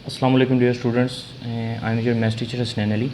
अस्सलाम वालेकुम dear students, I am your maths teacher Hasnain Ali.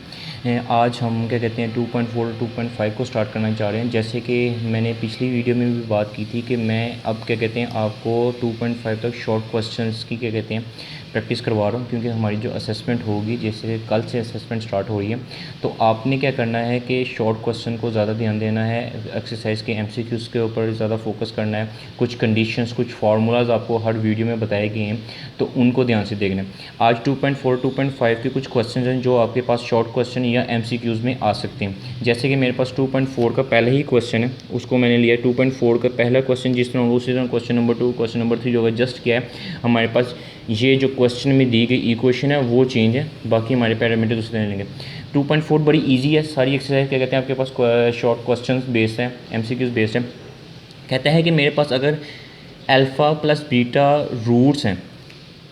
आज हम क्या कहते हैं 2.4 2.5 को स्टार्ट करना चाह रहे हैं। जैसे कि मैंने पिछली वीडियो में भी बात की थी कि मैं अब क्या कहते हैं आपको 2.5 तक शॉर्ट क्वेश्चंस की क्या कहते हैं प्रैक्टिस करवा रहा हूँ, क्योंकि हमारी जो असेसमेंट होगी, जैसे कल से असेसमेंट स्टार्ट हो रही है, तो आपने क्या करना है कि शॉर्ट क्वेश्चन को ज़्यादा ध्यान देना है, एक्सरसाइज के एमसीक्यूज़ के ऊपर ज़्यादा फोकस करना है। कुछ कंडीशंस, कुछ फार्मूलाज आपको हर वीडियो में बताए गए हैं, तो उनको ध्यान से देखना है। आज 2.4 2.5 के कुछ क्वेश्चन हैं जो आपके पास शॉर्ट क्वेश्चन या एमसीक्यूज़ में आ सकते हैं। जैसे कि मेरे पास 2.4 का पहला ही क्वेश्चन है, उसको मैंने लिया 2.4 का पहला क्वेश्चन जिस तरह उसी तरह क्वेश्चन नंबर 2, क्वेश्चन नंबर 3 जो एडजस्ट किया है। हमारे पास ये जो क्वेश्चन में दी गई इक्वेशन है वो चेंज है, बाकी हमारे पैरामीटर दूसरे तरह लेंगे। 2.4 बड़ी ईजी है, सारी एक्सरसाइज क्या कहते हैं आपके पास शॉर्ट क्वेश्चन बेस्ड है, एमसीक्यूज़ बेस्ड है। कहता है कि मेरे पास अगर अल्फ़ा प्लस बीटा रूट्स हैं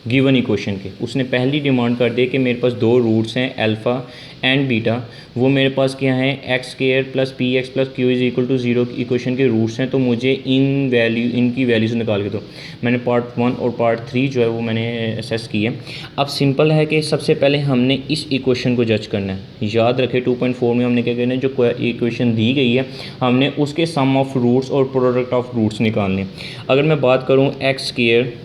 गिवन इक्वेशन के, उसने पहली डिमांड कर दी कि मेरे पास दो रूट्स हैं अल्फ़ा एंड बीटा, वो मेरे पास क्या है x square plus p x plus q is equal to 0 equation के रूट्स हैं। तो मुझे इनकी वैल्यूज़ निकाल के दो। मैंने पार्ट 1 और पार्ट 3 जो है वो मैंने असेस किया। अब सिंपल है कि सबसे पहले हमने इस इक्वेशन को जज करना है। याद रखें 2.4 में हमने क्या करना है, जो इक्वेशन दी गई है हमने उसके सम ऑफ रूट्स और प्रोडक्ट ऑफ रूट्स निकालने। अगर मैं बात करूँ x square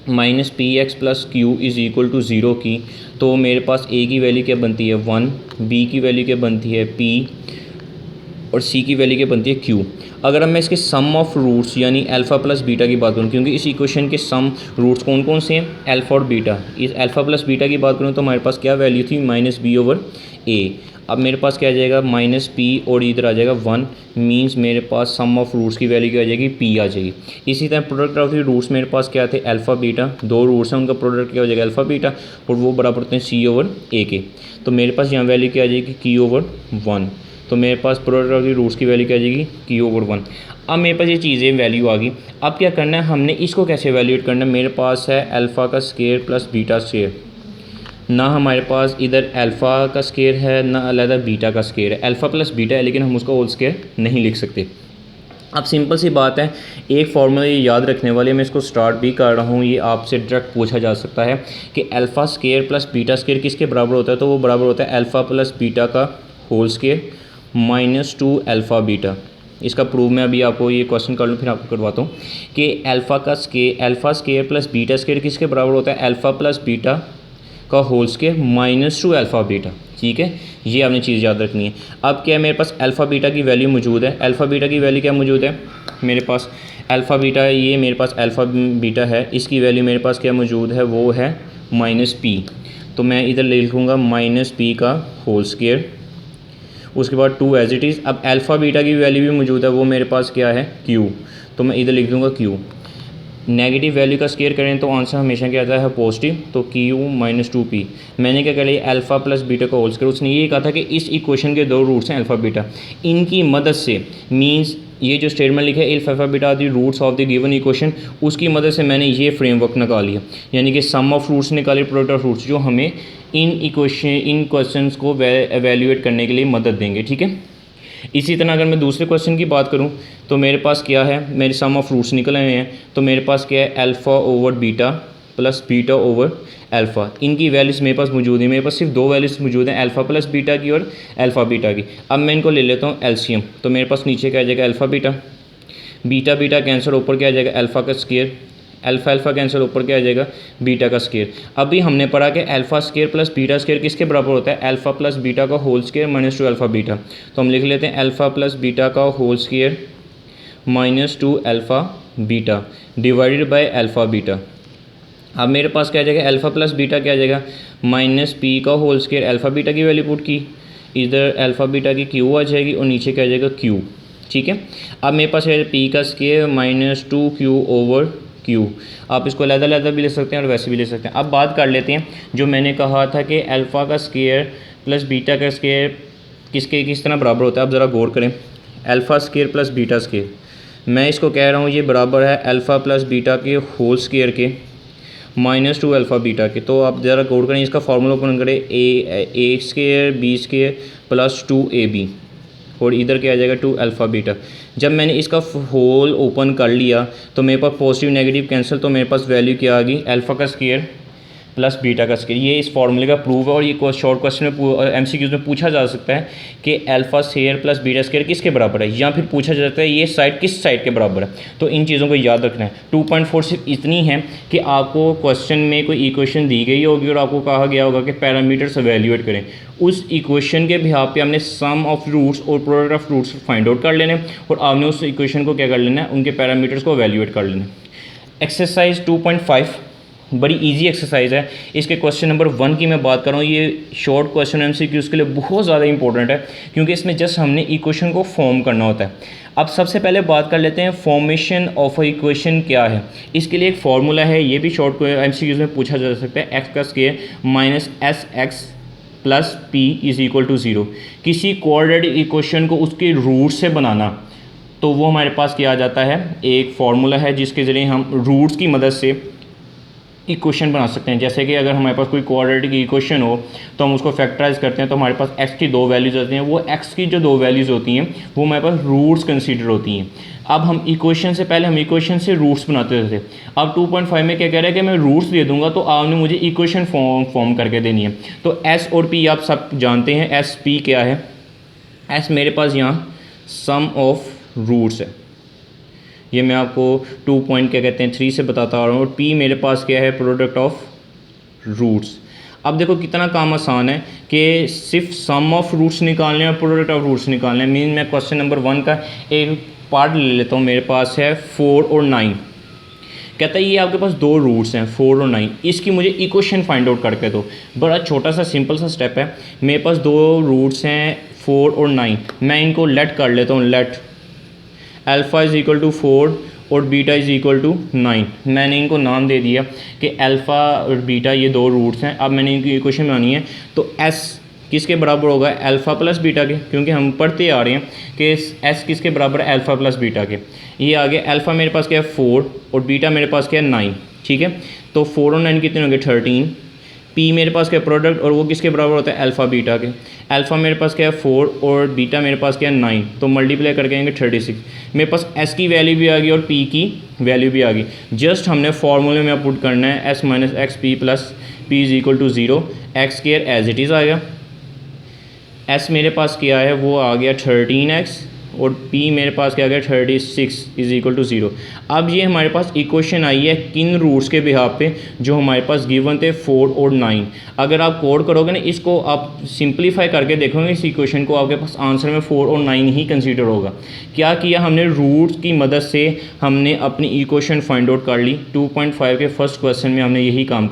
minus p x plus q is equal to 0 की, तो मेरे पास ए की वैल्यू क्या बनती है 1, बी की वैल्यू क्या बनती है पी, और सी की वैल्यू क्या बनती है क्यू। अगर मैं इसके सम ऑफ रूट्स यानी अल्फ़ा प्लस बीटा की बात करूँ, क्योंकि इस इक्वेशन के सम रूट्स कौन कौन से हैं, अल्फ़ा और बीटा, इस अल्फ़ा प्लस बीटा की बात करूँ तो हमारे पास क्या वैल्यू थी माइनस बी ओवर ए। अब मेरे पास क्या आ जाएगा माइनस पी और इधर आ जाएगा 1, मींस मेरे पास सम ऑफ रूट्स की वैल्यू क्या आ जाएगी पी आ जाएगी। इसी तरह प्रोडक्ट ऑफ द रूट्स मेरे पास क्या थे अल्फ़ा बीटा, दो रूट्स हैं उनका प्रोडक्ट क्या हो जाएगा अल्फ़ा बीटा, और वो बराबर होते हैं सी ओवर ए के। तो मेरे पास यहाँ वैल्यू क्या आ जाएगी की ओवर 1, तो मेरे पास प्रोडक्ट ऑफ द रूट्स की वैल्यू क्या आ जाएगी की ओवर 1। अब मेरे पास ये चीज़ें वैल्यू आ गई। अब क्या करना है, हमने इसको कैसे वैल्यूएट करना है। मेरे पास है अल्फ़ा का स्क्वायर प्लस बीटा स्क्वायर, ना हमारे पास इधर अल्फ़ा का स्क्वायर है ना अलग बीटा का स्क्वायर है, अल्फ़ा प्लस बीटा है, लेकिन हम उसका होल स्क्वायर नहीं लिख सकते। अब सिंपल सी बात है, एक फार्मूला ये याद रखने वाले, मैं इसको स्टार्ट भी कर रहा हूँ, ये आपसे डायरेक्ट पूछा जा सकता है कि alpha square plus beta square किसके बराबर होता है, तो वो बराबर होता है अल्फ़ा प्लस बीटा का whole square minus 2 alpha beta. इसका प्रूफ मैं अभी आपको ये क्वेश्चन कर लूँ फिर आपको करवाता हूँ कि alpha square plus beta square किसके बराबर होता है अल्फ़ा प्लस बीटा का whole square minus 2 alpha beta. ठीक है, ये आपने चीज़ याद रखनी है। अब क्या है, मेरे पास अल्फ़ा बीटा की वैल्यू मौजूद है। अल्फ़ा बीटा की वैल्यू क्या मौजूद है, मेरे पास अल्फ़ा बीटा, ये मेरे पास अल्फ़ा बीटा है, इसकी वैल्यू मेरे पास क्या मौजूद है, वो है माइनस पी। तो मैं इधर ले लिखूँगा माइनस पी का होल स्क्वायर, उसके बाद 2 एज इट इज़। अब अल्फ़ा बीटा की वैल्यू भी मौजूद है, वो मेरे पास क्या है क्यू, तो मैं इधर लिख दूँगा क्यू। नेगेटिव वैल्यू का स्क्वायर करें तो आंसर हमेशा क्या आता है पॉजिटिव, तो क्यू माइनस 2p। मैंने क्या कर लिया अल्फ़ा प्लस बीटा का होल स्क्वायर। उसने ये कहा था कि इस इक्वेशन के दो रूट्स हैं अल्फ़ा बीटा, इनकी मदद से मींस ये जो स्टेटमेंट लिखा है alpha beta are the roots of the given equation, उसकी मदद से मैंने ये फ्रेमवर्क निकाल लिया, यानी कि सम ऑफ रूट्स निकाले, प्रोडक्ट ऑफ रूट्स, जो हमें इन क्वेश्चंस को एवेल्यूएट करने के लिए मदद देंगे। ठीक है, इसी तरह अगर मैं दूसरे क्वेश्चन की बात करूं तो मेरे पास क्या है, मेरे सम ऑफ रूट्स निकल आए हैं, तो मेरे पास क्या है alpha over beta plus beta over alpha, इनकी वैल्यूज़ मेरे पास मौजूद है। मेरे पास सिर्फ दो वैल्यूज़ मौजूद हैं, अल्फ़ा प्लस बीटा की और अल्फ़ा बीटा की। अब मैं इनको ले लेता हूँ एलसीएम, तो मेरे पास नीचे क्या आ जाएगा alpha beta, beta beta cancer, ऊपर क्या आ जाएगा अल्फ़ा का स्क्वायर, अल्फ़ा अल्फ़ा कैंसर, ऊपर क्या आ जाएगा बीटा का स्क्वायर। अभी हमने पढ़ा कि alpha square plus beta square किसके बराबर होता है अल्फ़ा प्लस बीटा का whole square minus 2 alpha beta. तो हम लिख लेते हैं अल्फ़ा प्लस बीटा का whole square minus 2 alpha beta divided by alpha beta. अब मेरे पास क्या आ जाएगा अल्फ़ा प्लस बीटा क्या आ जाएगा माइनस पी का होल स्क्वायर, अल्फ़ा बीटा की वैल्यू पुट की, इधर अल्फ़ा बीटा की क्यू आ जाएगी और नीचे क्या आ जाएगा क्यू। ठीक है, अब मेरे पास है पी का square minus 2 Q over Q. आप इसको अलग भी ले सकते हैं और वैसे भी ले सकते हैं। अब बात कर लेते हैं जो मैंने कहा था कि अल्फ़ा का स्क्वायर प्लस बीटा का स्क्वायर किस तरह बराबर होता है। अब ज़रा गौर करें, alpha square plus beta square, मैं इसको कह रहा हूँ ये बराबर है अल्फ़ा प्लस बीटा के होल स्क्वायर के माइनस 2 अल्फ़ा बीटा के। तो आप ज़रा गौर करें, इसका फार्मूला ओपन करें A square B square plus 2ab, और इधर क्या आ जाएगा 2 अल्फ़ा बीटा। जब मैंने इसका होल ओपन कर लिया तो मेरे पास पॉजिटिव नेगेटिव कैंसिल, तो मेरे पास वैल्यू क्या आ गई अल्फ़ा का स्क्वायर प्लस बीटा का स्केयर, ये इस फार्मूले का प्रूफ है। और ये शॉर्ट क्वेश्चन में एमसीक्यूज में पूछा जा सकता है कि alpha square plus beta square किसके बराबर है, या फिर पूछा जाता है ये साइड किस साइड के बराबर है। तो इन चीज़ों को याद रखना है। 2.4 सिर्फ इतनी है कि आपको क्वेश्चन में कोई इक्वेशन दी गई होगी और आपको कहा गया होगा कि पैरामीटर्स एवेल्यूएट करें, उस इक्वेशन के बिहाफ पे हमने सम ऑफ रूट्स और product of roots find out कर लेने और आपने उस इक्वेशन को क्या कर लेना है, उनके पैरामीटर्स को एवेल्यूएट कर लेना। एक्सरसाइज 2.5 बड़ी इजी एक्सरसाइज है। इसके क्वेश्चन नंबर 1 की मैं बात कर रहा हूँ। ये शॉर्ट क्वेश्चन एमसीक्यूज़ के लिए बहुत ज़्यादा इंपॉर्टेंट है क्योंकि इसमें जस्ट हमने इक्वेशन को फॉर्म करना होता है। अब सबसे पहले बात कर लेते हैं फॉर्मेशन ऑफ अ इक्वेशन क्या है। इसके लिए एक फार्मूला है, ये भी शॉर्ट एमसीक्यूज़ में पूछा जा सकता है। एक्स का square minus s x plus p is equal to 0। किसी क्वाड्रेटिक इक्वेशन को उसके रूट से बनाना, तो वो हमारे पास किया जाता है, एक फार्मूला है जिसके ज़रिए हम रूट्स की मदद से इक्वेशन बना सकते हैं। जैसे कि अगर हमारे पास कोई क्वाड्रेटिक इक्वेशन हो तो हम उसको फैक्टराइज करते हैं, तो हमारे पास x की 2 वैल्यूज़ होती हैं। वो x की जो 2 वैल्यूज़ होती हैं वो हमारे पास रूट्स कंसीडर होती हैं। अब हम इक्वेशन से पहले हम इक्वेशन से रूट्स बनाते थे। अब 2.5 में क्या कह रहा है कि मैं रूट्स दे दूंगा तो आपने मुझे इक्वेशन फॉर्म करके देनी है। तो s और p आप सब जानते हैं। s p क्या है, s मेरे पास यहाँ सम ऑफ रूट्स है, ये मैं आपको 3 से बताता आ रहा हूँ। और p मेरे पास क्या है, प्रोडक्ट ऑफ रूट्स। अब देखो कितना काम आसान है कि सिर्फ सम ऑफ रूट्स निकालने और प्रोडक्ट ऑफ रूट्स निकालने। मीन मैं क्वेश्चन नंबर 1 का एक पार्ट ले लेता हूँ। मेरे पास है 4 और 9। कहता है ये आपके पास 2 रूट्स हैं 4 और 9, इसकी मुझे इक्वेशन फाइंड आउट करके दो। बड़ा छोटा सा सिंपल सा स्टेप है। मेरे पास 2 रूट्स हैं 4 और 9, मैं इनको लेट कर लेता हूँ। Let alpha is equal to 4 और बीटा इज़ इक्वल टू 9। मैंने इनको नाम दे दिया कि अल्फ़ा और बीटा ये 2 रूट्स हैं। अब मैंने इनकी इक्वेशन बनानी है, तो s किसके बराबर होगा, अल्फ़ा प्लस बीटा के, क्योंकि हम पढ़ते आ रहे हैं कि s किसके बराबर है, अल्फ़ा प्लस बीटा के। ये आगे अल्फ़ा मेरे पास क्या है 4 और बीटा मेरे पास क्या है 9, ठीक है। तो 4 और 9 कितने होंगे 13। p मेरे पास क्या है प्रोडक्ट, और वो किसके बराबर होता है, अल्फ़ा बीटा के। अल्फ़ा मेरे पास क्या है 4 और बीटा मेरे पास क्या है 9, तो मल्टीप्लाई करके आएंगे 36। मेरे पास s की वैल्यू भी आ गई और p की वैल्यू भी आ गई। जस्ट हमने फार्मूले में पुट करना है s minus x p plus p is equal to 0। X square as it is आएगा। s मेरे पास क्या है, वो आ गया 13x और p मेरे पास क्या आ गया 36 इज़ इक्वल टू 0। अब ये हमारे पास इक्वेशन आई है किन रूट्स के बिहाफ पे, जो हमारे पास गिवन थे 4 और 9। अगर आप कोड करोगे ना, इसको आप सिंप्लीफाई करके देखोगे इस इक्वेशन को, आपके पास आंसर में 4 और 9 ही कंसीडर होगा। क्या किया हमने, रूट्स की मदद से हमने अपनी इक्वेशन फाइंड आउट कर ली। 2.5 के फर्स्ट क्वेश्चन में हमने यही काम कर